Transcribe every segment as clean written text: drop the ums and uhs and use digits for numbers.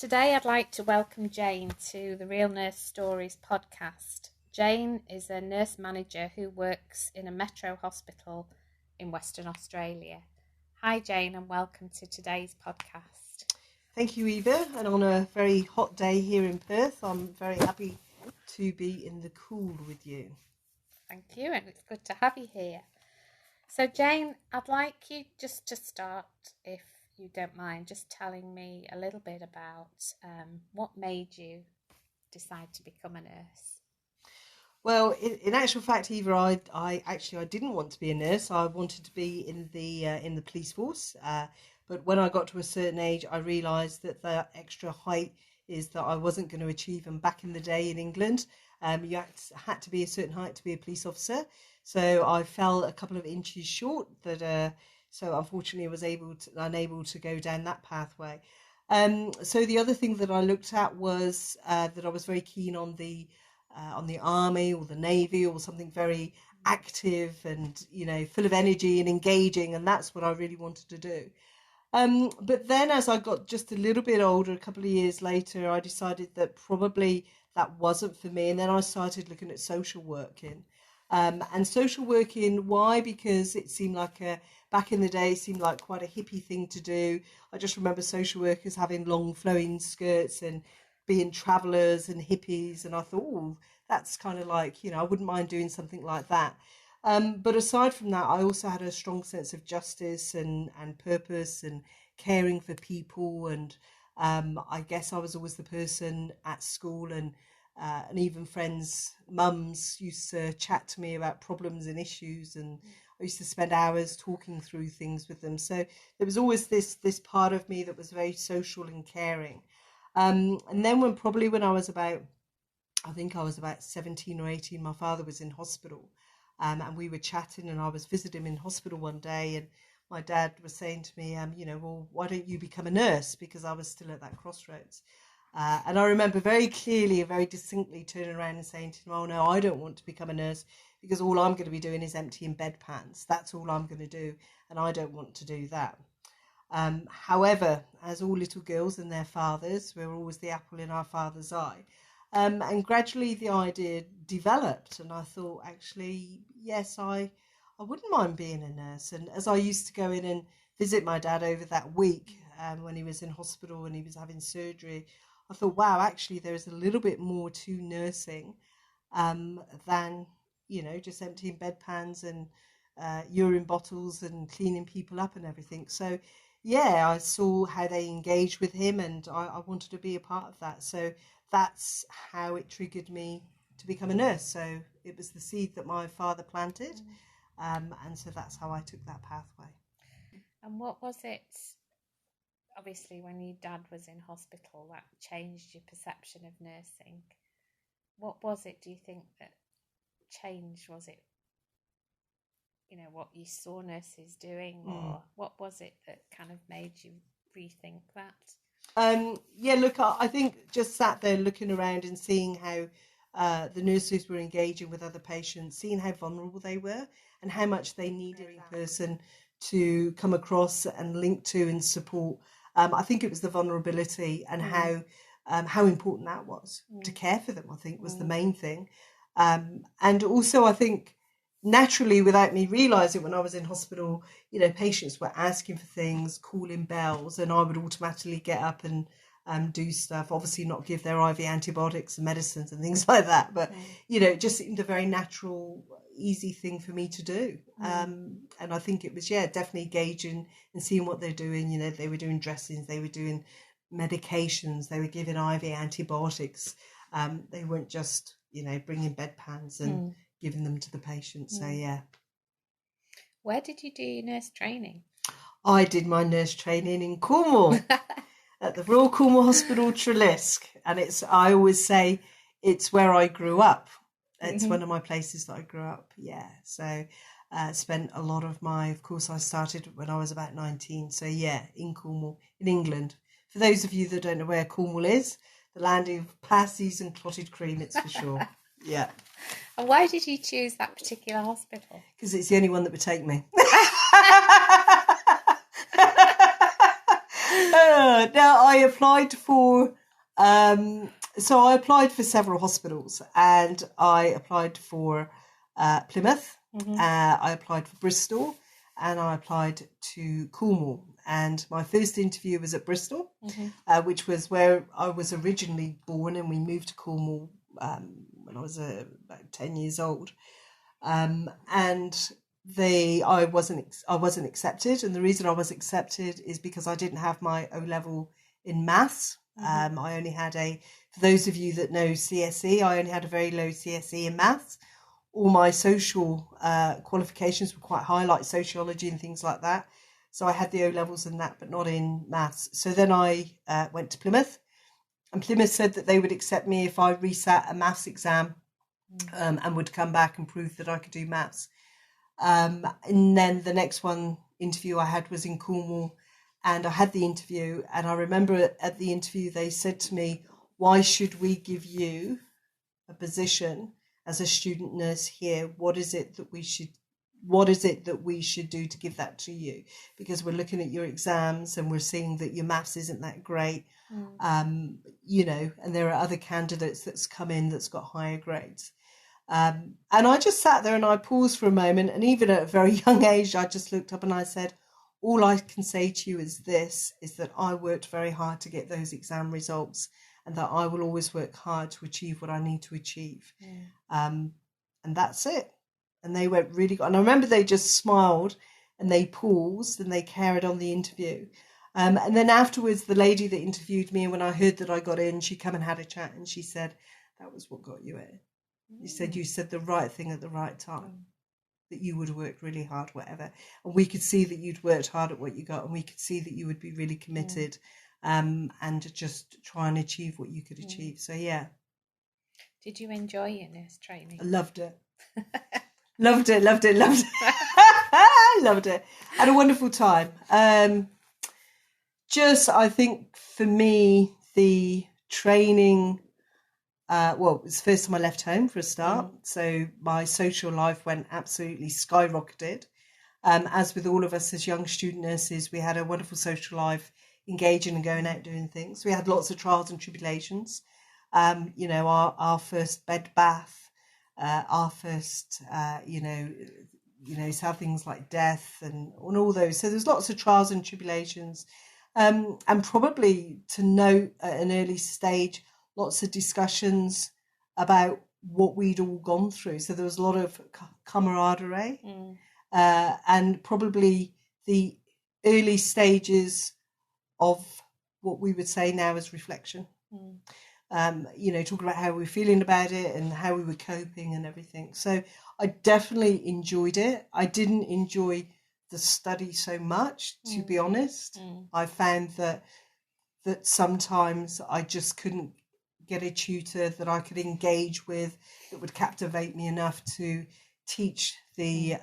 Today I'd like to welcome Jayne to the Real Nurse Stories podcast. Jayne is a nurse manager who works in a metro hospital in Western Australia. Hi Jayne, and welcome to today's podcast. Thank you, Eva, and on a very hot day here in Perth, I'm very happy to be in the cool with you. Thank you, and it's good to have you here. So Jayne, I'd like you just to start, if you don't mind, just telling me a little bit about what made you decide to become a nurse. Well, in actual fact, Eva, I didn't want to be a nurse. I wanted to be in the police force. But when I got to a certain age, I realised that the extra height is that I wasn't going to achieve. And back in the day in England, you had to be a certain height to be a police officer. So I fell a couple of inches short. So unfortunately, I was unable to go down that pathway. So the other thing that I looked at was that I was very keen on the army or the navy or something very active and full of energy and engaging, and that's what I really wanted to do. But then as I got just a little bit older, a couple of years later, I decided that probably that wasn't for me, and then I started looking at social working. And social working, why? Because it seemed like back in the day, it seemed like quite a hippie thing to do. I just remember social workers having long flowing skirts and being travellers and hippies, and I thought, oh, that's kind of like, I wouldn't mind doing something like that. But aside from that, I also had a strong sense of justice and purpose and caring for people. And I guess I was always the person at school and even friends' mums used to chat to me about problems and issues, and I used to spend hours talking through things with them. So there was always this part of me that was very social and caring. And then when I was about 17 or 18, my father was in hospital, and we were chatting, and I was visiting him in hospital one day, and my dad was saying to me, well, why don't you become a nurse? Because I was still at that crossroads. And I remember very clearly and very distinctly turning around and saying to him, oh no, I don't want to become a nurse, because all I'm going to be doing is emptying bedpans. That's all I'm going to do, and I don't want to do that. However, as all little girls and their fathers, we're always the apple in our father's eye. And gradually the idea developed, and I thought, actually, yes, I wouldn't mind being a nurse. And as I used to go in and visit my dad over that week when he was in hospital and he was having surgery, I thought, wow, actually there is a little bit more to nursing than, just emptying bedpans and urine bottles and cleaning people up and everything. So, yeah, I saw how they engaged with him, and I wanted to be a part of that. So that's how it triggered me to become a nurse. So it was the seed that my father planted, and so that's how I took that pathway. And what was it, obviously, when your dad was in hospital, that changed your perception of nursing? What was it, do you think, that changed? Was it, what you saw nurses doing, or what was it that kind of made you rethink that? Yeah, look, I think just sat there looking around and seeing how the nurses were engaging with other patients, seeing how vulnerable they were and how much they needed a person to come across and link to and support. I think it was the vulnerability and how important that was to care for them, I think was the main thing. And also, I think, naturally, without me realising, when I was in hospital, patients were asking for things, calling bells, and I would automatically get up and do stuff. Obviously not give their IV antibiotics and medicines and things like that, but it just seemed a very natural, easy thing for me to do. And I think it was definitely gauging and seeing what they're doing. They were doing dressings, they were doing medications, they were giving IV antibiotics. They weren't just bringing bedpans and giving them to the patient. So Where did you do your nurse training? I did my nurse training in Cornwall at the Royal Cornwall Hospital, Treliske, and I always say it's where I grew up. It's one of my places that I grew up. So spent a lot of of course I started when I was about 19, so in Cornwall, in England. For those of you that don't know where Cornwall is, the land of passies and clotted cream, it's for sure. And why did you choose that particular hospital? Because it's the only one that would take me. Now I applied for. So I applied for several hospitals, and I applied for Plymouth. I applied for Bristol, and I applied to Cornwall. And my first interview was at Bristol, which was where I was originally born, and we moved to Cornwall when I was about 10 years old. And I wasn't accepted, and the reason I was accepted is because I didn't have my O level in maths. I only had for those of you that know CSE, I only had a very low CSE in maths. All my social qualifications were quite high, like sociology and things like that. So I had the O levels in that, but not in maths. So then I went to Plymouth, and Plymouth said that they would accept me if I resat a maths exam and would come back and prove that I could do maths. And then the next interview I had was in Cornwall, and I had the interview, and I remember at the interview they said to me, why should we give you a position as a student nurse here? What is it that we should do to give that to you? Because we're looking at your exams and we're seeing that your maths isn't that great. And there are other candidates that's come in that's got higher grades. And I just sat there and I paused for a moment, and even at a very young age, I just looked up and I said, all I can say to you is that I worked very hard to get those exam results, and that I will always work hard to achieve what I need to achieve. And that's it. And they went really good. And I remember they just smiled and they paused and they carried on the interview. And then afterwards, the lady that interviewed me, when I heard that I got in, she came and had a chat, and she said, that was what got you in. You said the right thing at the right time, that you would have worked really hard, whatever. And we could see that you'd worked hard at what you got, and we could see that you would be really committed and just try and achieve what you could achieve. So, yeah. Did you enjoy your nurse training? I loved it. Loved it. Loved it. Had a wonderful time. I think for me, the training... it was the first time I left home for a start. So my social life went absolutely skyrocketed. As with all of us as young student nurses, we had a wonderful social life, engaging and going out doing things. We had lots of trials and tribulations. Our first bed bath, our first, sad things like death and all those. So there's lots of trials and tribulations. And probably to note at an early stage, lots of discussions about what we'd all gone through. So there was a lot of camaraderie and probably the early stages of what we would say now as reflection. Talking about how we were feeling about it and how we were coping and everything. So I definitely enjoyed it. I didn't enjoy the study so much, to be honest. I found that sometimes I just couldn't get a tutor that I could engage with that would captivate me enough to teach the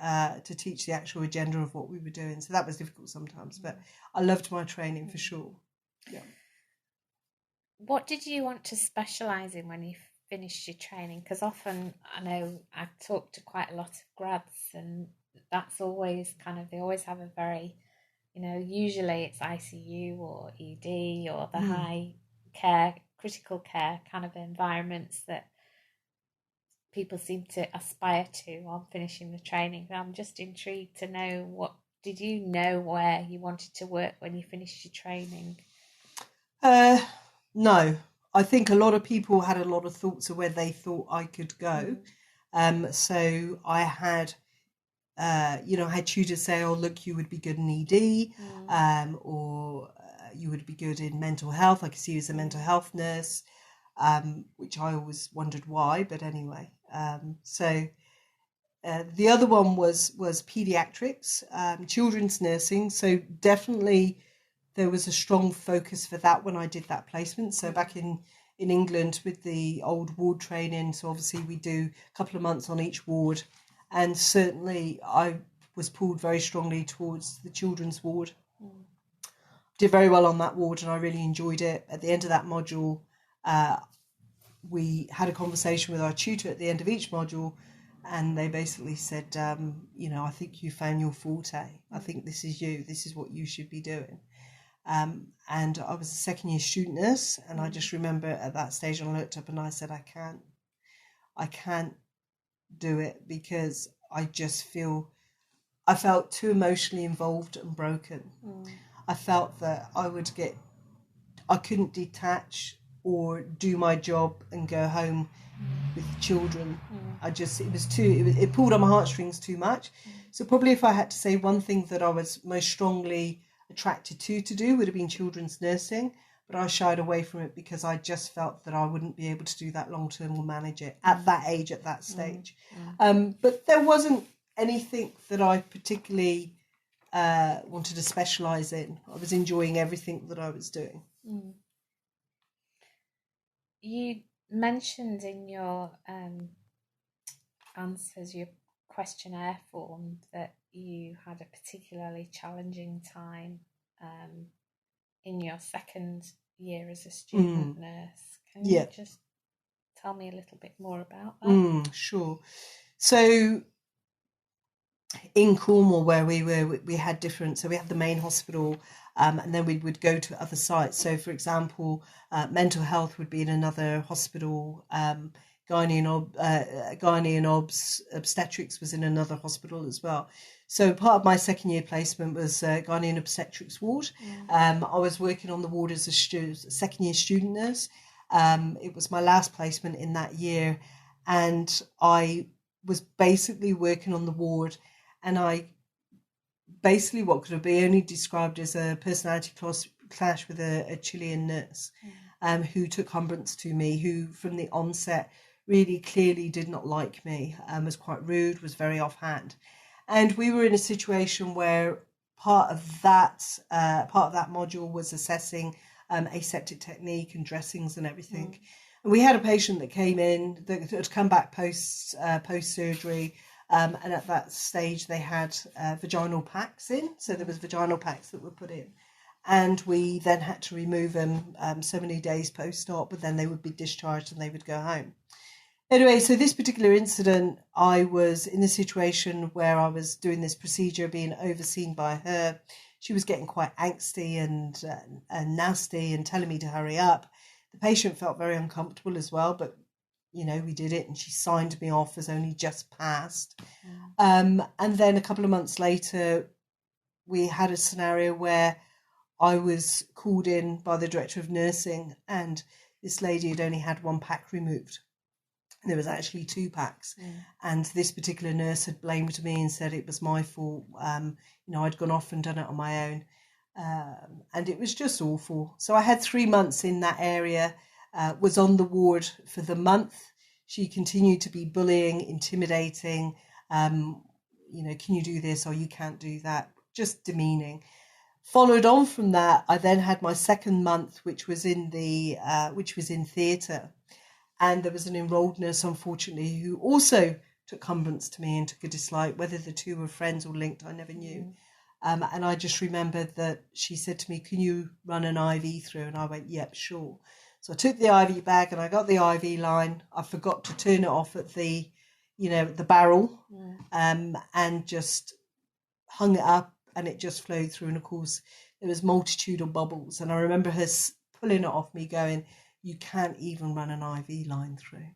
actual agenda of what we were doing. So that was difficult sometimes, but I loved my training for sure. Yeah. What did you want to specialise in when you finished your training? Because often I know I talk to quite a lot of grads, and that's always they always have a very, usually it's ICU or ED or the high care, critical care kind of environments that people seem to aspire to on finishing the training. I'm just intrigued to know, did you know where you wanted to work when you finished your training? No, I think a lot of people had a lot of thoughts of where they thought I could go. So I had, I had tutors say, oh, look, you would be good in ED, or you would be good in mental health. I could see you as a mental health nurse, which I always wondered why, but anyway. The other one was pediatrics, children's nursing. So definitely there was a strong focus for that when I did that placement. So back in England with the old ward training, so obviously we do a couple of months on each ward, and certainly I was pulled very strongly towards the children's ward. Did very well on that ward and I really enjoyed it. At the end of that module, we had a conversation with our tutor at the end of each module, and they basically said, I think you found your forte. I think this is you. This is what you should be doing. And I was a second year student nurse, and I just remember at that stage I looked up and I said, I can't do it, because I felt too emotionally involved and broken. I felt that I couldn't detach or do my job and go home with the children. It pulled on my heartstrings too much. So probably if I had to say one thing that I was most strongly attracted to do would have been children's nursing, but I shied away from it because I just felt that I wouldn't be able to do that long term or manage it at that age, at that stage. But there wasn't anything that I particularly wanted to specialise in. I was enjoying everything that I was doing. You mentioned in your answers, your questionnaire form, that you had a particularly challenging time in your second year as a student nurse. Can you just tell me a little bit more about that? Sure. So in Cornwall, where we had different, so we had the main hospital, and then we would go to other sites. So for example, mental health would be in another hospital, gynae and obstetrics was in another hospital as well. So part of my second year placement was gynae and obstetrics ward. I was working on the ward as a second year student nurse. It was my last placement in that year, and I was basically working on the ward, and I basically what could be only described as a personality clash with a Chilean nurse who took umbrance to me, who from the onset really clearly did not like me, was quite rude, was very offhand. And we were in a situation where part of that module was assessing aseptic technique and dressings and everything. And we had a patient that came in that had come back post surgery, and at that stage they had vaginal packs in. So there was vaginal packs that were put in, and we then had to remove them so many days post-op, but then they would be discharged and they would go home. Anyway, so this particular incident, I was in a situation where I was doing this procedure being overseen by her. She was getting quite angsty and nasty and telling me to hurry up. The patient felt very uncomfortable as well, but you know, we did it, and she signed me off as only just passed. And then a couple of months later, we had a scenario where I was called in by the director of nursing, and this lady had only had one pack removed. There was actually 2 packs, and this particular nurse had blamed me and said it was my fault. I'd gone off and done it on my own, and it was just awful. So I had 3 months in that area, was on the ward for the month. She continued to be bullying, intimidating, can you do this or you can't do that, just demeaning. Followed on from that, I then had my second month, which was in theatre. And there was an enrolled nurse, unfortunately, who also took umbrance to me and took a dislike. Whether the two were friends or linked, I never knew. And I just remembered that she said to me, "Can you run an IV through?" And I went, "Yep, sure." So I took the IV bag and I got the IV line. I forgot to turn it off at the barrel, and just hung it up, and it just flowed through. And of course, there was multitude of bubbles. And I remember her pulling it off me, going, "You can't even run an IV line through."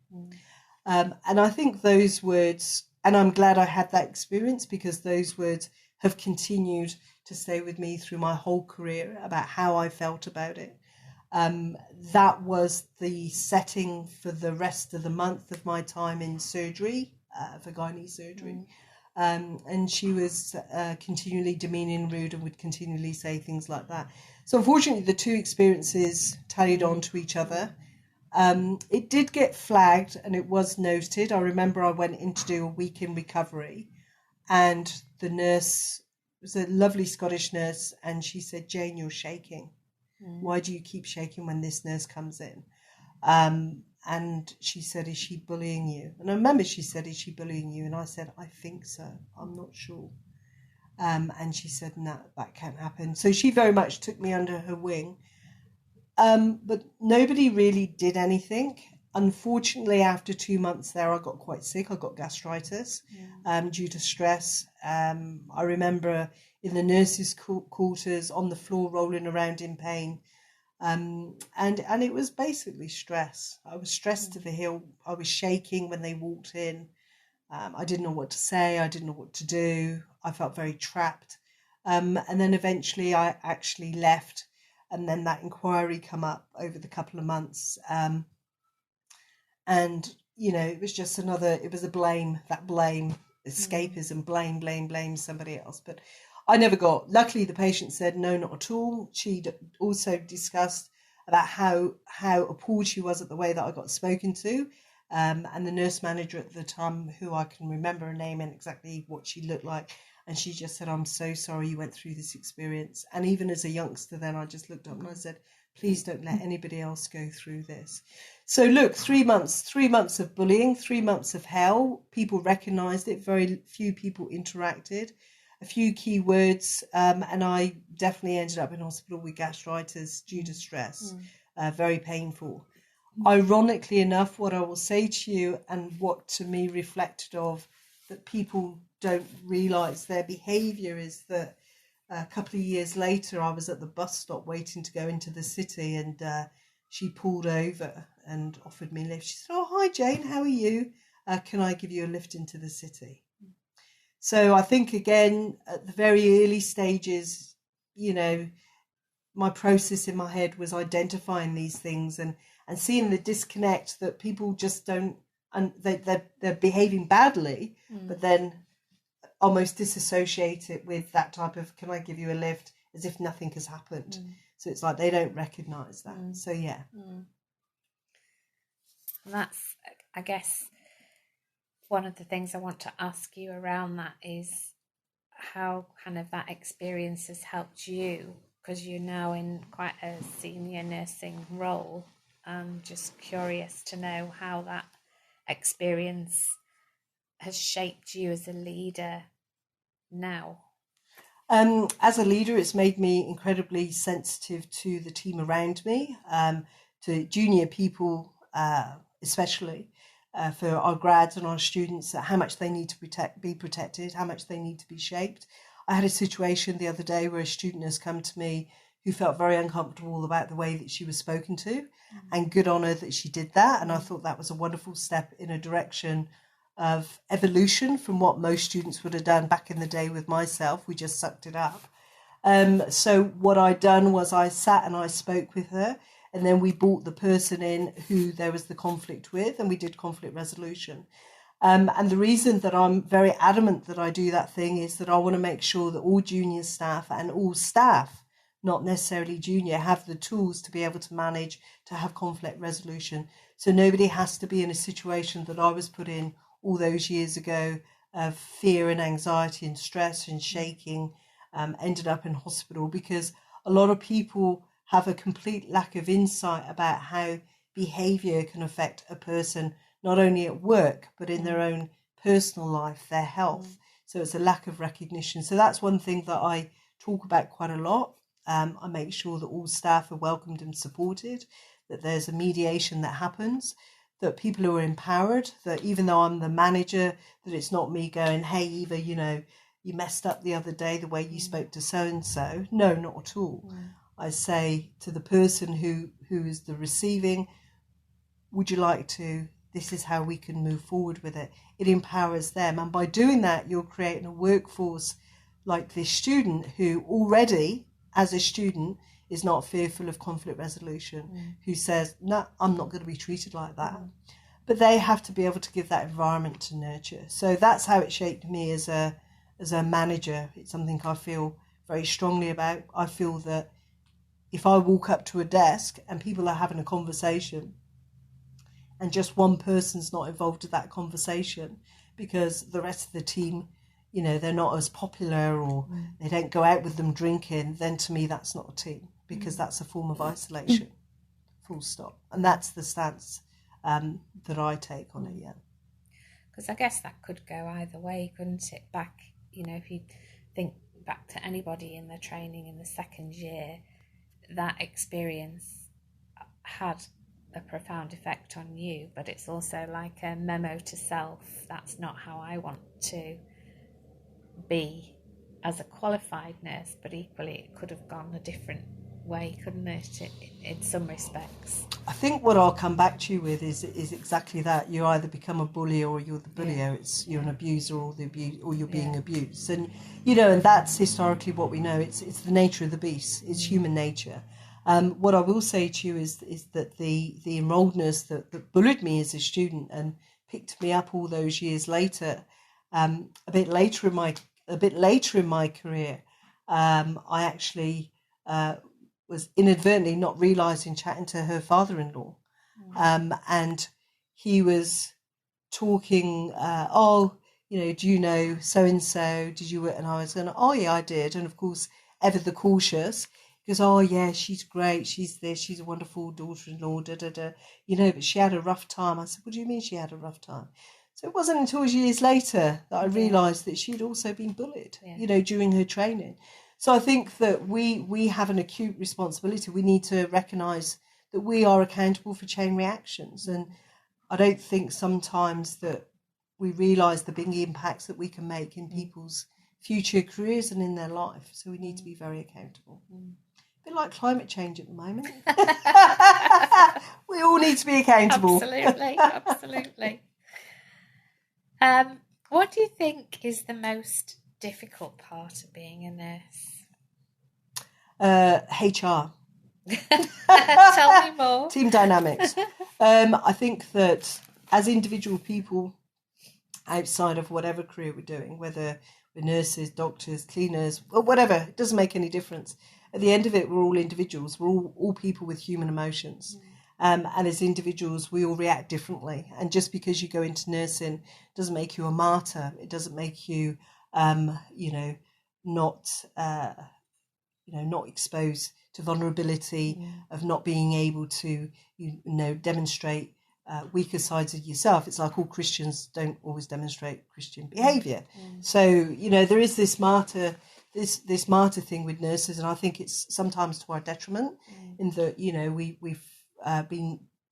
And I think those words, and I'm glad I had that experience, because those words have continued to stay with me through my whole career about how I felt about it. That was the setting for the rest of the month of my time in surgery, for gynae surgery. And she was continually demeaning, rude, and would continually say things like that. So unfortunately, the 2 experiences tallied on to each other. It did get flagged and it was noted. I remember I went in to do a week in recovery, and the nurse was a lovely Scottish nurse, and she said, "Jayne, you're shaking. Why do you keep shaking when this nurse comes in?" And she said, "Is she bullying you?" And I remember she said, "Is she bullying you?" And I said, "I think so. I'm not sure." And she said, "No, that can't happen." So she very much took me under her wing. But nobody really did anything. Unfortunately, after 2 months there, I got quite sick. I got gastritis due to stress. I remember in the nurses' quarters, on the floor, rolling around in pain. And it was basically stress. I was stressed to the hill. I was shaking when they walked in. I didn't know what to say. I didn't know what to do. I felt very trapped. And then eventually I actually left. And then that inquiry come up over the couple of months. And, it was just it was that blame, escapism, blame somebody else. But I never luckily the patient said, no, not at all. She'd also discussed about how appalled she was at the way that I got spoken to. And the nurse manager at the time, who I can remember her name and exactly what she looked like. And she just said, I'm so sorry you went through this experience. And even as a youngster then, I just looked up and I said, please don't let anybody else go through this. So look, 3 months of bullying, 3 months of hell. People recognised it. Very few people interacted. A few key words, and I definitely ended up in hospital with gastritis due to stress. Very painful. Ironically enough, what I will say to you, and what to me reflected of that people don't realise their behaviour, is that a couple of years later I was at the bus stop waiting to go into the city, and she pulled over and offered me a lift. She said, oh, hi Jane, how are you? Can I give you a lift into the city? So I think, again, at the very early stages, my process in my head was identifying these things and seeing the disconnect that people just don't, and they're behaving badly, but then almost disassociate it with that type of, can I give you a lift, as if nothing has happened. So it's like they don't recognise that. So, yeah. And that's, I guess, one of the things I want to ask you around that is how kind of that experience has helped you, because you're now in quite a senior nursing role. I'm just curious to know how that experience has shaped you as a leader now. As a leader, it's made me incredibly sensitive to the team around me, to junior people, especially. For our grads and our students, how much they need to be protected, how much they need to be shaped. I had a situation the other day where a student has come to me who felt very uncomfortable about the way that she was spoken to, and good on her that she did that. And I thought that was a wonderful step in a direction of evolution from what most students would have done back in the day with myself. We just sucked it up. So what I'd done was I sat and I spoke with her. And then we brought the person in who there was the conflict with, and we did conflict resolution. And the reason that I'm very adamant that I do that thing is that I want to make sure that all junior staff and all staff, not necessarily junior, have the tools to be able to manage, to have conflict resolution. So nobody has to be in a situation that I was put in all those years ago of fear and anxiety and stress and shaking, ended up in hospital, because a lot of people have a complete lack of insight about how behaviour can affect a person, not only at work, but in their own personal life, their health. So it's a lack of recognition. So that's one thing that I talk about quite a lot. I make sure that all staff are welcomed and supported, that there's a mediation that happens, that people who are empowered, that even though I'm the manager, that it's not me going, hey, Eva, you messed up the other day the way you spoke to so-and-so. No, not at all. I say to the person who is the receiving, would you like to, this is how we can move forward with it. It empowers them. And by doing that, you're creating a workforce like this student who already, as a student, is not fearful of conflict resolution, who says, no, I'm not going to be treated like that. But they have to be able to give that environment to nurture. So that's how it shaped me as a manager. It's something I feel very strongly about. I feel that if I walk up to a desk and people are having a conversation and just one person's not involved in that conversation because the rest of the team, they're not as popular or they don't go out with them drinking, then to me that's not a team, because that's a form of isolation, full stop. And that's the stance that I take on it, yeah. Because I guess that could go either way, couldn't it? Back, if you think back to anybody in the training in the second year, that experience had a profound effect on you, but it's also like a memo to self. That's not how I want to be as a qualified nurse, but equally it could have gone a different way, couldn't it, in some respects? I think what I'll come back to you with is exactly that. You either become a bully or you're the bullier. Yeah. It's you're an abuser or you're being Yeah. abused. And and that's historically what we know. It's the nature of the beast. It's human nature. What I will say to you is that the enrolled nurse that bullied me as a student and picked me up all those years later, a bit later in my career, I actually was inadvertently not realising chatting to her father-in-law, and he was talking. Do you know so and so? Did you? And I was going, oh yeah, I did. And of course, ever the cautious. He goes, oh yeah, she's great. She's this. She's a wonderful daughter-in-law. Da da da. But she had a rough time. I said, what do you mean she had a rough time? So it wasn't until years later that I realised that she'd also been bullied. During her training. So I think that we have an acute responsibility. We need to recognise that we are accountable for chain reactions, and I don't think sometimes that we realise the big impacts that we can make in people's future careers and in their life. So we need to be very accountable. A bit like climate change at the moment. We all need to be accountable. Absolutely. What do you think is the most difficult part of being a nurse? HR. Tell me more. Team dynamics. I think that as individual people, outside of whatever career we're doing, whether we're nurses, doctors, cleaners, or whatever, it doesn't make any difference. At the end of it, we're all individuals. We're all people with human emotions. And as individuals, we all react differently. And just because you go into nursing doesn't make you a martyr. It doesn't make you, not exposed to vulnerability, of not being able to, demonstrate weaker sides of yourself. It's like all Christians don't always demonstrate Christian behaviour. So, there is this martyr thing with nurses, and I think it's sometimes to our detriment in that, we've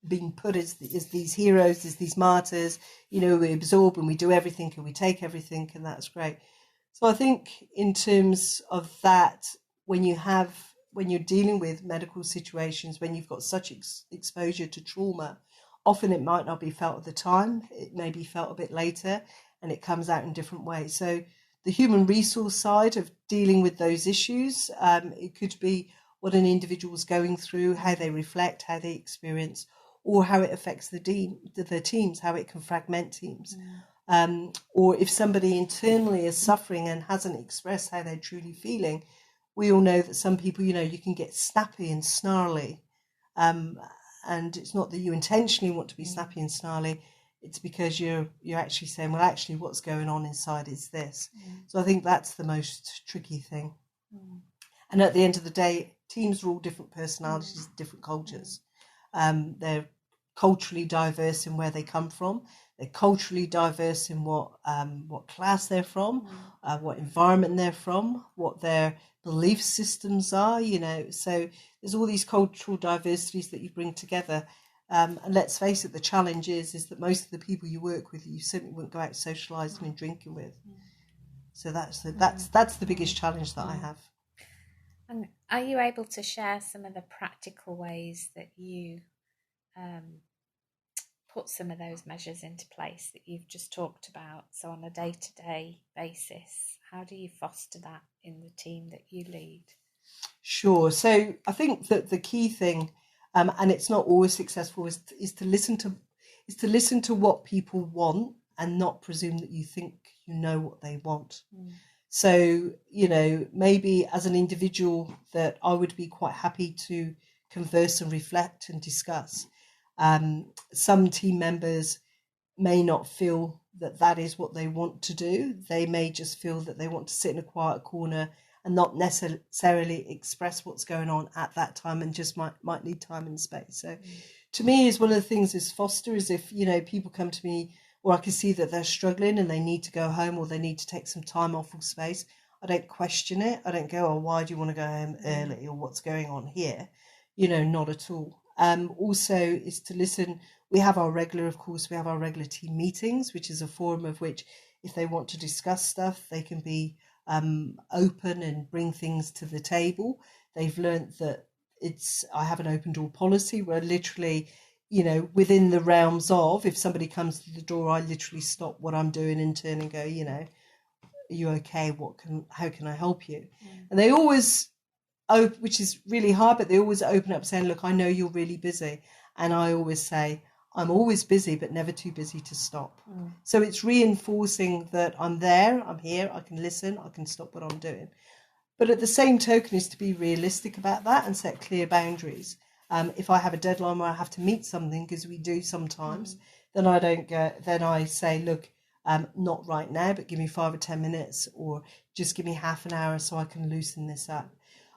been put as these heroes, as these martyrs, we absorb and we do everything and we take everything, and that's great. So I think in terms of that, when you're dealing with medical situations, when you've got such exposure to trauma, often it might not be felt at the time. It may be felt a bit later, and it comes out in different ways. So the human resource side of dealing with those issues, it could be what an individual's going through, how they reflect, how they experience, or how it affects the teams, how it can fragment teams. Or if somebody internally is suffering and hasn't expressed how they're truly feeling, we all know that some people, you can get snappy and snarly. And it's not that you intentionally want to be snappy and snarly. It's because you're actually saying, well, actually what's going on inside is this. So I think that's the most tricky thing. And at the end of the day, teams are all different personalities, different cultures. They're culturally diverse in where they come from. They're culturally diverse in what class they're from, what environment they're from, what their belief systems are, So there's all these cultural diversities that you bring together. And let's face it, the challenge is that most of the people you work with, you certainly wouldn't go out socialising and drinking with. So that's the biggest challenge that I have. And are you able to share some of the practical ways that you put some of those measures into place that you've just talked about? So on a day-to-day basis, how do you foster that in the team that you lead? Sure. So I think that the key thing, and it's not always successful, is to listen to what people want and not presume that you think you know what they want. So, maybe as an individual that I would be quite happy to converse and reflect and discuss. Some team members may not feel that is what they want to do. They may just feel that they want to sit in a quiet corner and not necessarily express what's going on at that time, and just might need time and space. So to me, is one of the things is foster is if, people come to me, or I can see that they're struggling and they need to go home, or they need to take some time off of space. I don't question it. I don't go, oh, why do you want to go home early, or what's going on here? Not at all. Also is to listen. We have our regular team meetings, which is a forum of which if they want to discuss stuff, they can be open and bring things to the table. They've learnt that I have an open door policy where literally, within the realms of, if somebody comes to the door, I literally stop what I'm doing and turn and go, are you okay? How can I help you? And they always, which is really hard, but they always open up saying, look, I know you're really busy. And I always say, I'm always busy, but never too busy to stop. So it's reinforcing that I'm there, I'm here, I can listen, I can stop what I'm doing. But at the same token is to be realistic about that and set clear boundaries. If I have a deadline where I have to meet something, because we do sometimes, then I say, look, not right now, but give me 5 or 10 minutes, or just give me half an hour so I can loosen this up.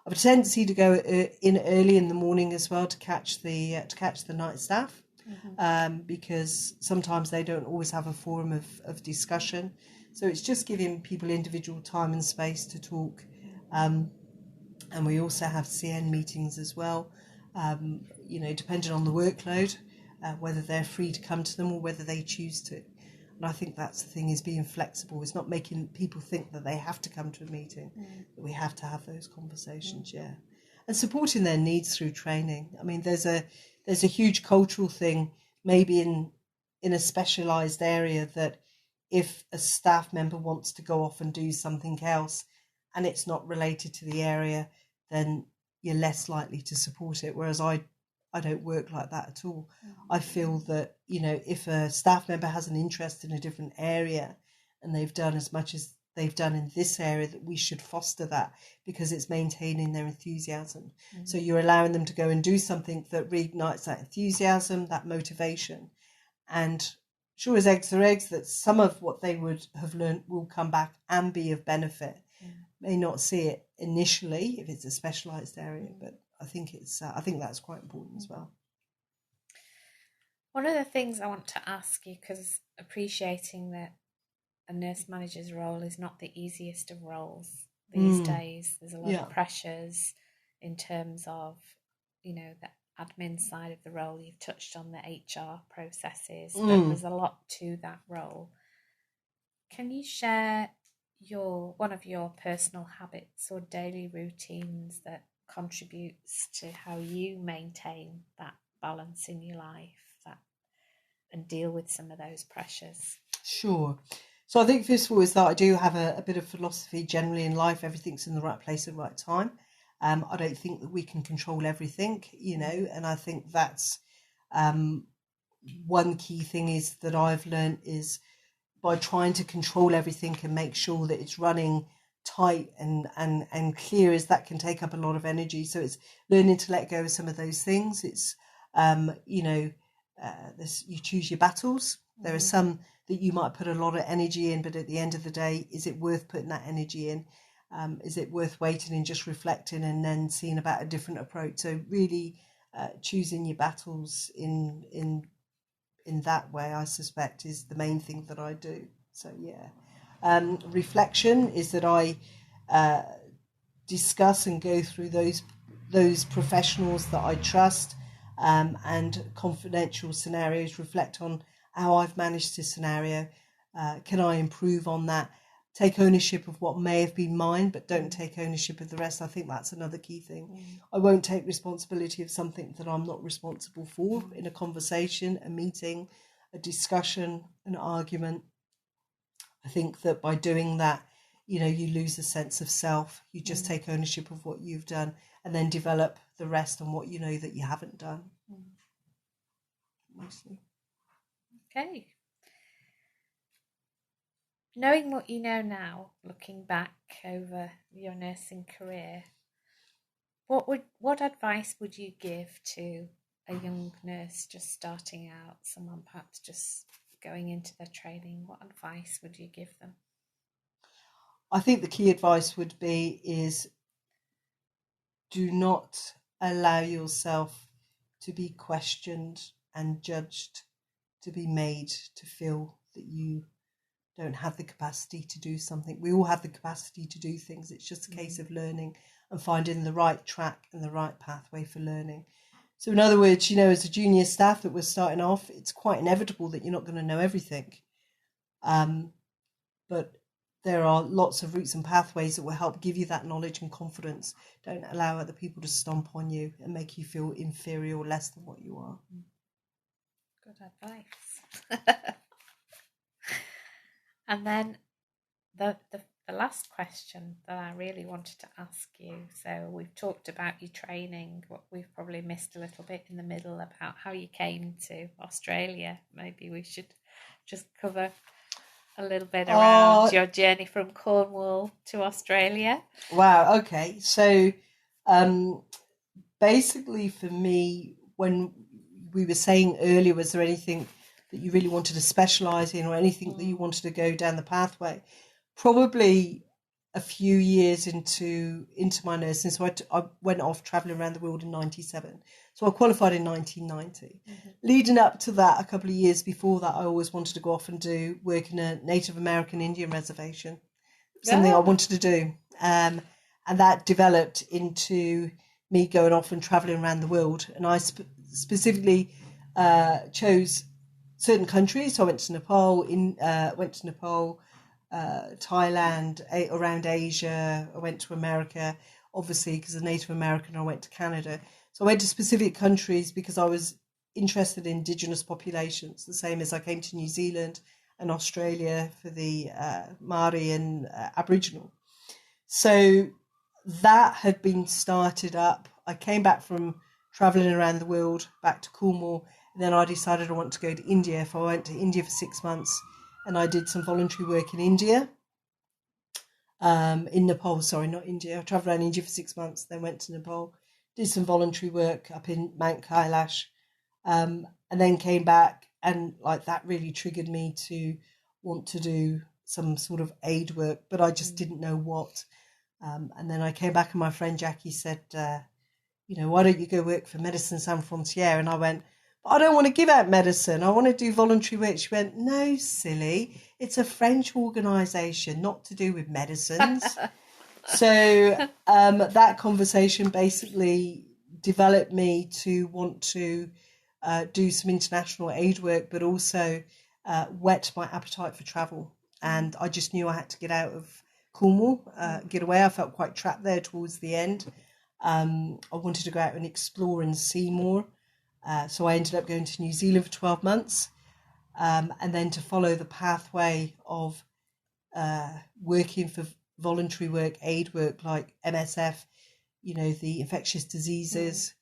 I have a tendency to go in early in the morning as well to catch the night staff, because sometimes they don't always have a forum of discussion. So it's just giving people individual time and space to talk. And we also have CN meetings as well, depending on the workload, whether they're free to come to them or whether they choose to. And I think that's the thing, is being flexible. It's not making people think that they have to come to a meeting, that we have to have those conversations, and supporting their needs through training. I mean, there's a huge cultural thing, maybe in a specialised area, that if a staff member wants to go off and do something else and it's not related to the area, then you're less likely to support it. Whereas I don't work like that at all. I feel that, if a staff member has an interest in a different area and they've done as much as they've done in this area, that we should foster that, because it's maintaining their enthusiasm. So you're allowing them to go and do something that reignites that enthusiasm, that motivation. And sure as eggs are eggs, that some of what they would have learned will come back and be of benefit. May not see it initially if it's a specialised area, but I think I think that's quite important as well. One of the things I want to ask you, because appreciating that a nurse manager's role is not the easiest of roles these days. There's a lot of pressures in terms of, the admin side of the role. You've touched on the HR processes, but there's a lot to that role. Can you share one of your personal habits or daily routines that contributes to how you maintain that balance in your life and deal with some of those pressures? Sure. So I think first of all is that I do have a bit of philosophy generally in life. Everything's in the right place at the right time. I don't think that we can control everything, and I think that's one key thing is that I've learned is by trying to control everything and make sure that it's running tight and clear, as that can take up a lot of energy. So it's learning to let go of some of those things. It's you choose your battles. There are some that you might put a lot of energy in, but at the end of the day, is it worth putting that energy in? Is it worth waiting and just reflecting and then seeing about a different approach? So really choosing your battles in that way, I suspect, is the main thing that I do. So reflection is that I discuss and go through those professionals that I trust, and confidential scenarios, reflect on how I've managed this scenario. Can I improve on that? Take ownership of what may have been mine, but don't take ownership of the rest. I think that's another key thing. I won't take responsibility of something that I'm not responsible for in a conversation, a meeting, a discussion, an argument. I think that by doing that, you lose a sense of self. You just take ownership of what you've done and then develop the rest on what you know that you haven't done. Mostly. Okay. Knowing what you know now, looking back over your nursing career, what advice would you give to a young nurse just starting out, someone perhaps just going into their training? What advice would you give them? I think the key advice would be is do not allow yourself to be questioned and judged, to be made to feel that you don't have the capacity to do something. We all have the capacity to do things. It's just a case of learning and finding the right track and the right pathway for learning. So in other words, as a junior staff that we're starting off, it's quite inevitable that you're not going to know everything. But there are lots of routes and pathways that will help give you that knowledge and confidence. Don't allow other people to stomp on you and make you feel inferior or less than what you are. Good advice. And then the last question that I really wanted to ask you. So we've talked about your training, what we've probably missed a little bit in the middle about how you came to Australia. Maybe we should just cover a little bit around your journey from Cornwall to Australia. Wow, okay. So basically for me, when we were saying earlier, was there anything that you really wanted to specialise in or anything that you wanted to go down the pathway? Probably a few years into my nursing. So I went off travelling around the world in 97. So I qualified in 1990. Mm-hmm. Leading up to that, a couple of years before that, I always wanted to go off and do work in a Native American Indian reservation. Something I wanted to do. And that developed into me going off and travelling around the world. And I specifically chose certain countries. So I went to Nepal, Thailand, around Asia. I went to America, obviously, because of Native American. I went to Canada. So I went to specific countries because I was interested in indigenous populations, the same as I came to New Zealand and Australia for the Maori and Aboriginal. So that had been started up. I came back from travelling around the world, back to Cornwall, and then I decided I want to go to India. So I went to India for 6 months. And I did some voluntary work in India, in Nepal, sorry, not India. I travelled around India for 6 months, then went to Nepal, did some voluntary work up in Mount Kailash, and then came back, and like that really triggered me to want to do some sort of aid work, but I just didn't know what. And then I came back and my friend Jackie said, why don't you go work for Médecins Sans Frontières? And I went, I don't want to give out medicine. I want to do voluntary work. She went, no, silly. It's a French organisation, not to do with medicines. So that conversation basically developed me to want to do some international aid work, but also whet my appetite for travel. And I just knew I had to get out of Cornwall, get away. I felt quite trapped there towards the end. I wanted to go out and explore and see more. So I ended up going to New Zealand for 12 months and then to follow the pathway of working for voluntary work, aid work like MSF, the infectious diseases.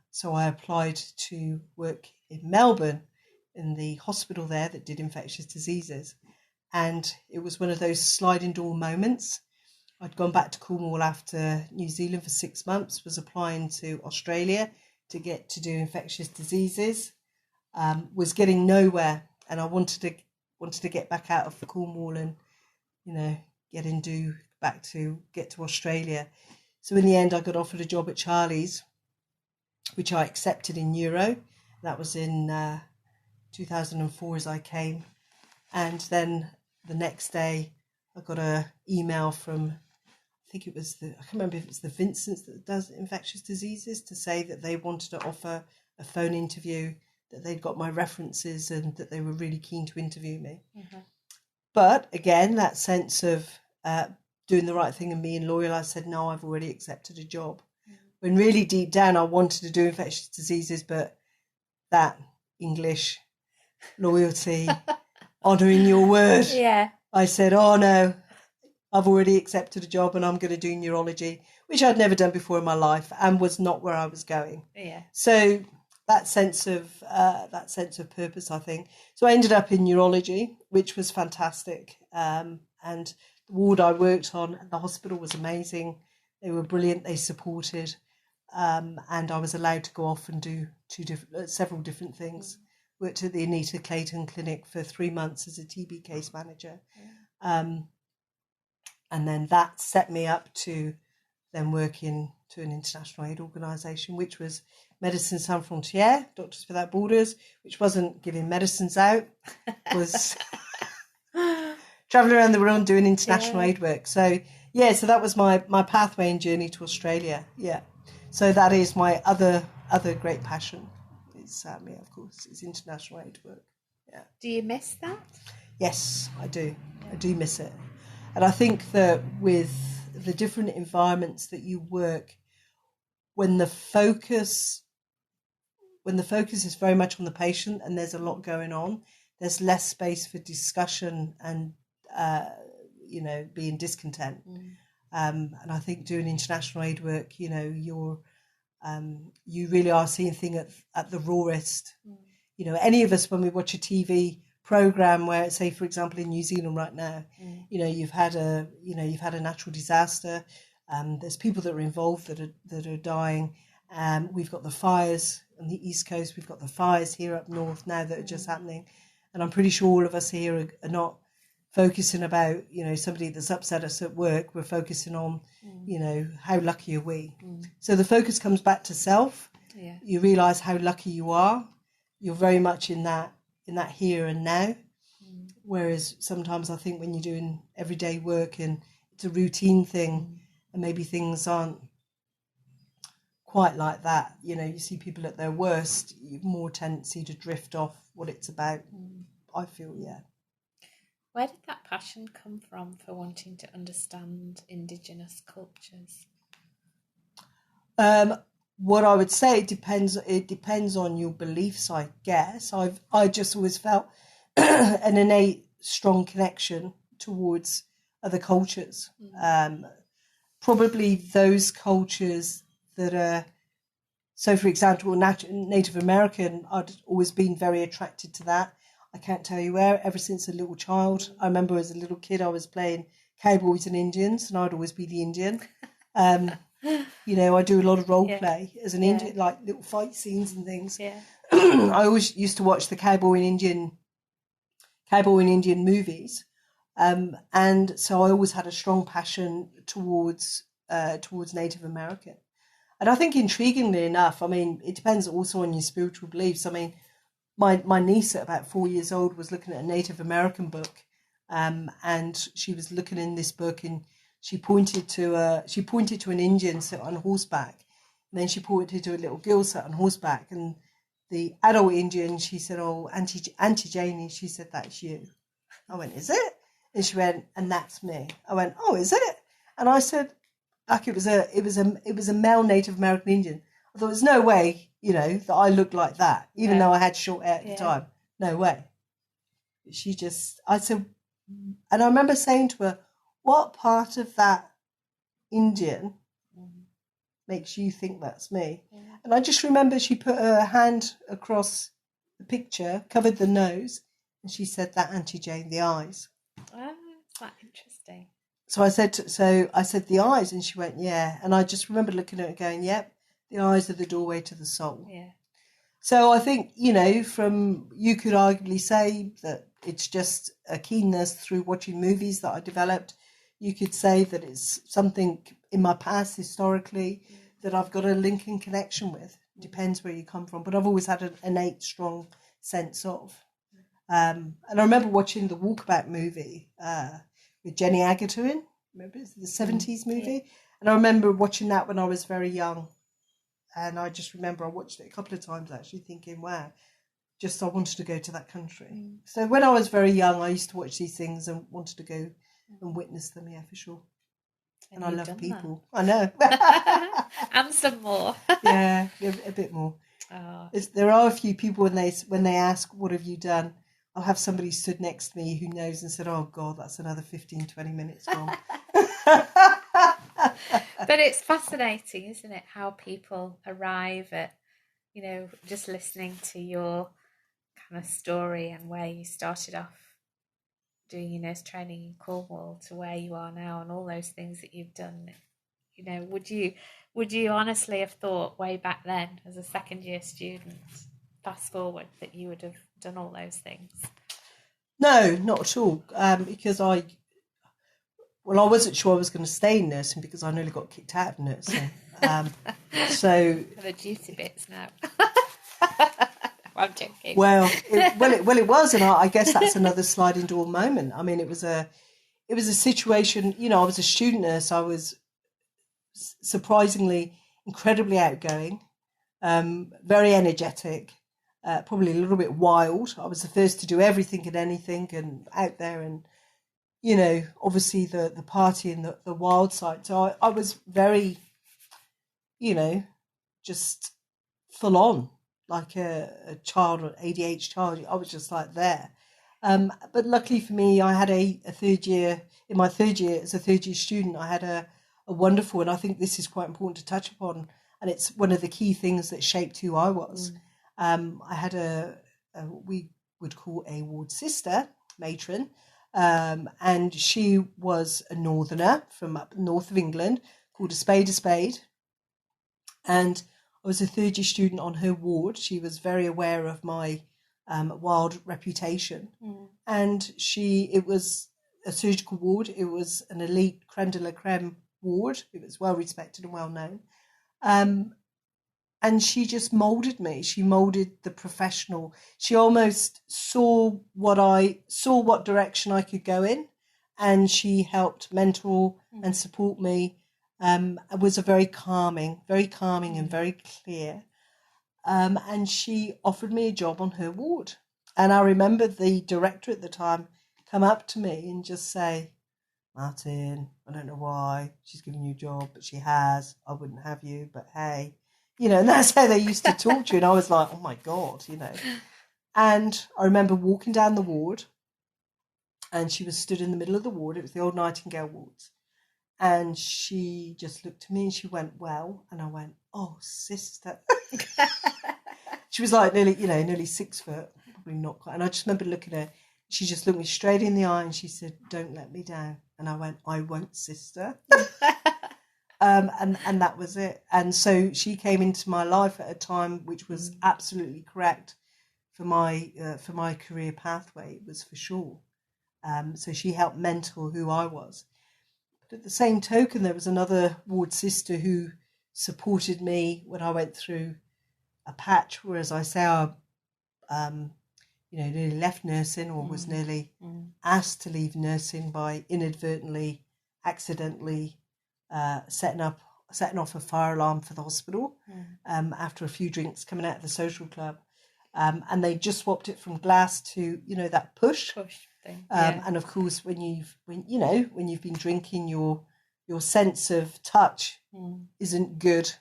So I applied to work in Melbourne in the hospital there that did infectious diseases. And it was one of those sliding door moments. I'd gone back to Cornwall after New Zealand for 6 months, was applying to Australia to get to do infectious diseases, was getting nowhere, and I wanted to get back out of Cornwall and get to Australia. So in the end I got offered a job at Charlie's, which I accepted in Euro. That was in 2004 as I came, and then the next day I got an email from, I think it was I can't remember if it's the Vincent's that does infectious diseases, to say that they wanted to offer a phone interview, that they'd got my references and that they were really keen to interview me. Mm-hmm. But again, that sense of doing the right thing and being loyal, I said, no, I've already accepted a job. Mm-hmm. When really deep down I wanted to do infectious diseases, but that English loyalty, honouring your word. Yeah. I said, oh no, I've already accepted a job and I'm going to do neurology, which I'd never done before in my life and was not where I was going. Yeah. So that sense of purpose, I think. So I ended up in neurology, which was fantastic. And the ward I worked on at the hospital was amazing. They were brilliant. They supported. And I was allowed to go off and do several different things. Worked at the Anita Clayton Clinic for 3 months as a TB case manager. And then that set me up to then work to an international aid organisation, which was Médecins Sans Frontières, Doctors Without Borders, which wasn't giving medicines out, was travelling around the world doing international aid work. So, so that was my pathway and journey to Australia. Yeah. So that is my other great passion. It's, of course, it's international aid work. Yeah. Do you miss that? Yes, I do. I do miss it. And I think that with the different environments that you work, when the focus is very much on the patient and there's a lot going on, there's less space for discussion and being discontent. And I think doing international aid work, you really are seeing things at the rawest. Any of us, when we watch a TV program where, say, for example, in New Zealand right now, you've had a natural disaster. There's people that are involved that are dying. We've got the fires on the East Coast. We've got the fires here up north now that are just happening. And I'm pretty sure all of us here are not focusing about, somebody that's upset us at work. We're focusing on, how lucky are we? So the focus comes back to self. Yeah. You realise how lucky you are. You're very much in that here and now. Whereas sometimes I think when you're doing everyday work and it's a routine thing and maybe things aren't quite like that, you see people at their worst, you've more tendency to drift off what it's about. I feel, yeah. Where did that passion come from for wanting to understand indigenous cultures? What I would say, it depends on your beliefs, I guess. I just always felt an innate strong connection towards other cultures. Probably those cultures that are, so for example, Native American, I'd always been very attracted to that. I can't tell you where, ever since a little child. I remember as a little kid I was playing cowboys and Indians, and I'd always be the Indian. I do a lot of role play as an Indian, like little fight scenes and things. Yeah. I always used to watch the cowboy and Indian movies, and so I always had a strong passion towards Native American. And I think, intriguingly enough, I mean, it depends also on your spiritual beliefs. I mean, my niece at about 4 years old was looking at a Native American book, and she was looking in this book, and she pointed to an Indian sat on horseback, and then she pointed to a little girl sat on horseback, and the adult Indian, she said, "Oh, Auntie Jayne," she said, "That's you." I went, "Is it?" And she went, "And that's me." I went, "Oh, is it?" And I said, like it was a male Native American Indian. I thought, there's no way, that I looked like that, even though I had short hair at the time. No way. I said, and I remember saying to her, "What part of that Indian makes you think that's me?" And I just remember she put her hand across the picture, covered the nose, and she said, "That Auntie Jayne, the eyes." Oh, that's interesting. So I said, "The eyes," and she went, "Yeah." And I just remember looking at her going, "Yep, the eyes are the doorway to the soul." Yeah. So I think, you could arguably say that it's just a keenness through watching movies that I developed. You could say that it's something in my past historically that I've got a link and connection with. Depends where you come from, but I've always had an innate strong sense of. And I remember watching the Walkabout movie with Jenny Agutter in. Remember, it's the 70s movie? Yeah. And I remember watching that when I was very young. And I just remember I watched it a couple of times actually, thinking, wow, just I wanted to go to that country. So when I was very young, I used to watch these things and wanted to go and witness them, yeah, for sure. And I love people. That. I know. And some more. Yeah, a bit more. Oh. There are a few people when they ask, "What have you done?" I'll have somebody stood next to me who knows and said, "Oh God, that's another 15, 20 minutes gone." But it's fascinating, isn't it, how people arrive at, just listening to your kind of story and where you started off doing your nurse training in Cornwall to where you are now and all those things that you've done. Would you honestly have thought way back then as a second year student, fast forward, that you would have done all those things? No, not at all. Because I wasn't sure I was going to stay in nursing because I nearly got kicked out of nursing. So the duty bits now. I'm joking. Well, it was, and I guess that's another sliding door moment. I mean, it was a situation. I was a student nurse. I was surprisingly incredibly outgoing, very energetic, probably a little bit wild. I was the first to do everything and anything, and out there, and obviously the party and the wild side. So I was very, just full on, like a child, an ADHD child. I was just like there. But luckily for me, I had a third year. In my third year, as a third year student, I had a wonderful, and I think this is quite important to touch upon, and it's one of the key things that shaped who I was. I had we would call a ward sister, matron, and she was a northerner from up north of England, called a spade, and I was a third year student on her ward. She was very aware of my wild reputation, and it was a surgical ward. It was an elite creme de la creme ward. It was well respected and well known. And she just molded me. She molded the professional. She almost saw what direction I could go in, and she helped mentor and support me. It was very calming and very clear. And she offered me a job on her ward. And I remember the director at the time come up to me and just say, "Martin, I don't know why she's giving you a job, but she has. I wouldn't have you, but hey." And that's how they used to talk to you. And I was like, oh my God, And I remember walking down the ward, and she was stood in the middle of the ward. It was the old Nightingale wards. And she just looked at me and she went, "Well," and I went, "Oh, sister." She was like nearly 6 foot, probably not quite. And I just remember looking at her. She just looked me straight in the eye and she said, "Don't let me down." And I went, "I won't, sister." And that was it. And so she came into my life at a time which was absolutely correct for my career pathway. It was for sure. So she helped mentor who I was. But at the same token, there was another ward sister who supported me when I went through a patch where, as I say, I nearly left nursing, or was nearly asked to leave nursing by inadvertently, accidentally setting off a fire alarm for the hospital after a few drinks coming out of the social club. And they just swapped it from glass to, that push thing. And of course, when you've been drinking, your sense of touch isn't good.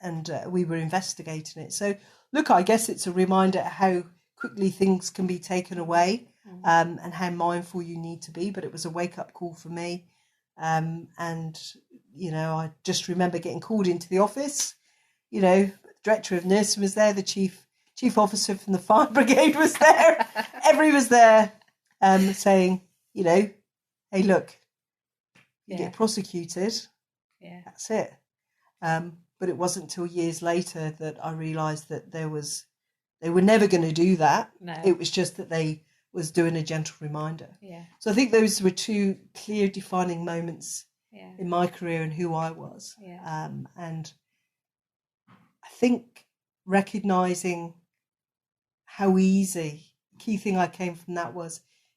And we were investigating it. So look, I guess it's a reminder how quickly things can be taken away, and how mindful you need to be. But it was a wake-up call for me. And I just remember getting called into the office. The director of nursing was there, the chief officer from the fire brigade was there. Everybody was there, saying, "Hey, look, you get prosecuted. Yeah, that's it." But it wasn't until years later that I realised that they were never going to do that. No. It was just that they was doing a gentle reminder. Yeah. So I think those were two clear defining moments in my career and who I was. Yeah. And I think recognising how easy, key thing I came from that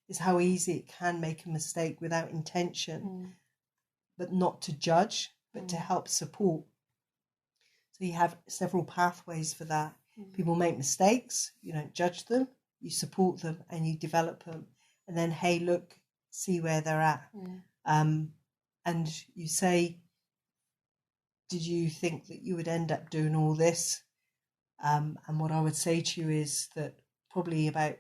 is how easy it can make a mistake without intention, but not to judge, but to help support. So you have several pathways for that. People make mistakes, you don't judge them, you support them and you develop them. And then, hey, look, see where they're at. And you say, did you think that you would end up doing all this? And what I would say to you is that probably about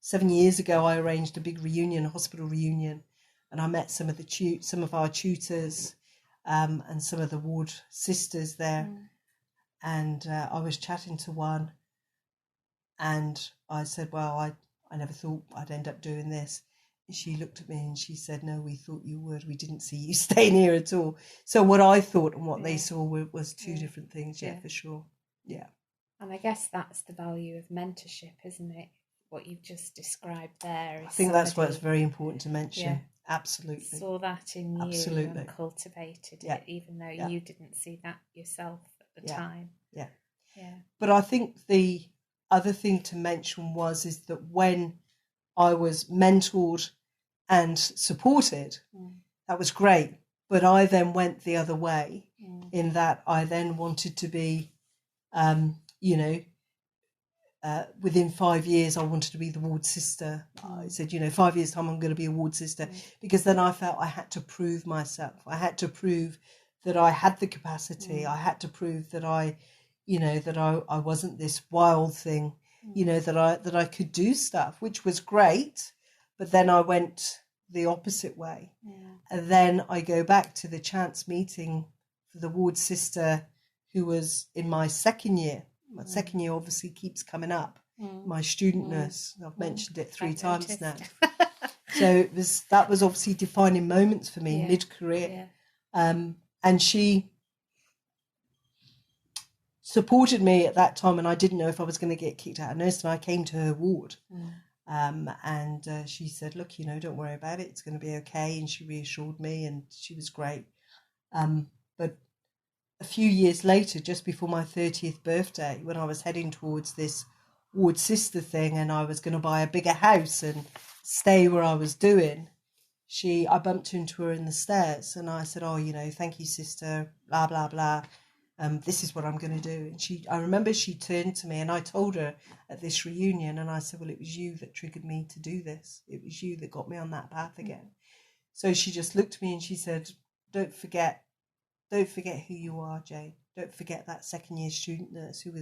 7 years ago, I arranged a big reunion, a hospital reunion, and I met some of our tutors and some of the ward sisters there. And I was chatting to one, and I said, "Well, I never thought I'd end up doing this." And she looked at me and she said, "No, we thought you would. We didn't see you staying here at all." So what I thought and what they saw was two different things, for sure. Yeah. And I guess that's the value of mentorship, isn't it? What you've just described there. I think that's why it's very important to mention. Yeah. Absolutely. Saw that in you and cultivated it, even though you didn't see that yourself at the time. Yeah. Yeah. But I think the other thing to mention is that when I was mentored and supported, that was great. But I then went the other way in that I then wanted to be, within 5 years, I wanted to be the ward sister. I said, 5 years' time, I'm going to be a ward sister, because then I felt I had to prove myself. I had to prove that I had the capacity. I had to prove that I wasn't this wild thing, that I could do stuff, which was great. But then I went the opposite way. Yeah. And then I go back to the chance meeting for the ward sister who was in my second year. My second year obviously keeps coming up. My student nurse. I've mentioned it 3 times now. So that was obviously defining moments for me mid-career. Yeah. And she supported me at that time, and I didn't know if I was going to get kicked out of nursing. I came to her ward. And she said, look, don't worry about it. It's going to be okay. And she reassured me, and she was great. But a few years later, just before my 30th birthday, when I was heading towards this ward sister thing, and I was going to buy a bigger house and stay where I was doing, I bumped into her in the stairs, and I said, thank you, sister, blah, blah, blah. This is what I'm going to do. And I remember she turned to me, and I told her at this reunion, and I said, well, it was you that triggered me to do this. It was you that got me on that path again. So she just looked at me and she said, don't forget who you are, Jayne. Don't forget that second year student nurse who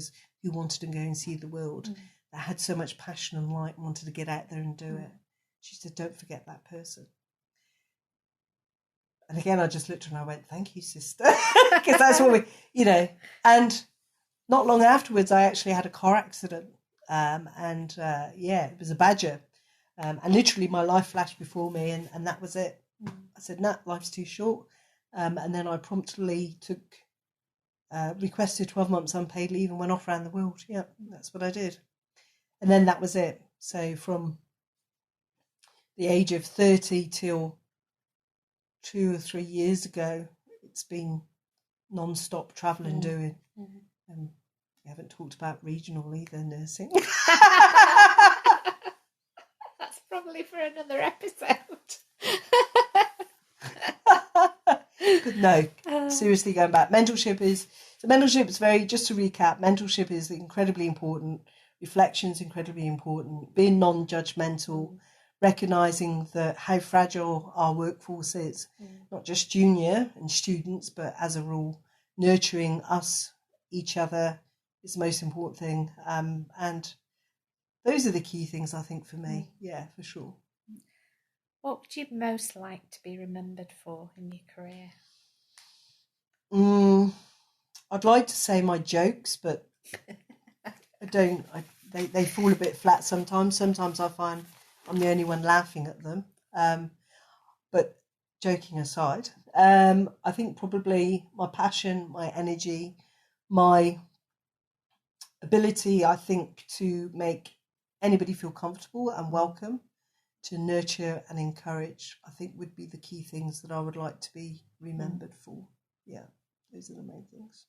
wanted to go and see the world, that had so much passion and light and wanted to get out there and do it. She said, don't forget that person. And again, I just looked at her and I went, thank you, sister. Because that's what and not long afterwards, I actually had a car accident. It was a Badger. And literally my life flashed before me, and that was it. I said, nah, life's too short. And then I promptly requested 12 months unpaid leave and went off around the world. Yeah, that's what I did. And then that was it. So from the age of 30 till 2 or 3 years ago, it's been non-stop travelling, doing. We haven't talked about regional either, nursing. That's probably for another episode. No, seriously, going back. Mentorship is just to recap, mentorship is incredibly important. Reflection is incredibly important. Being non-judgmental, recognising that how fragile our workforce is, not just junior and students, but as a rule, nurturing each other is the most important thing. And those are the key things, I think, for me. Yeah, for sure. What would you most like to be remembered for in your career? I'd like to say my jokes, but I don't. They fall a bit flat sometimes. Sometimes I find I'm the only one laughing at them. But joking aside, I think probably my passion, my energy, my ability, I think, to make anybody feel comfortable and welcome, to nurture and encourage, I think would be the key things that I would like to be remembered for. Yeah, those are the main things.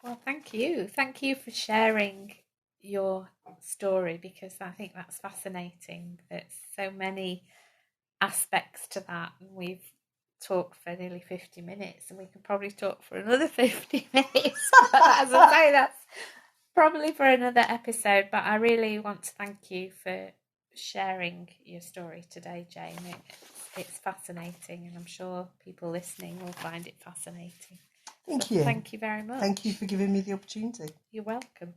Well, thank you. Thank you for sharing your story, because I think that's fascinating. There's so many aspects to that. We've talked for nearly 50 minutes, and we could probably talk for another 50 minutes. But as I say, that's probably for another episode. But I really want to thank you for sharing your story today, Jayne. It's fascinating, and I'm sure people listening will find it fascinating. Thank you. Thank you very much. Thank you for giving me the opportunity. You're welcome.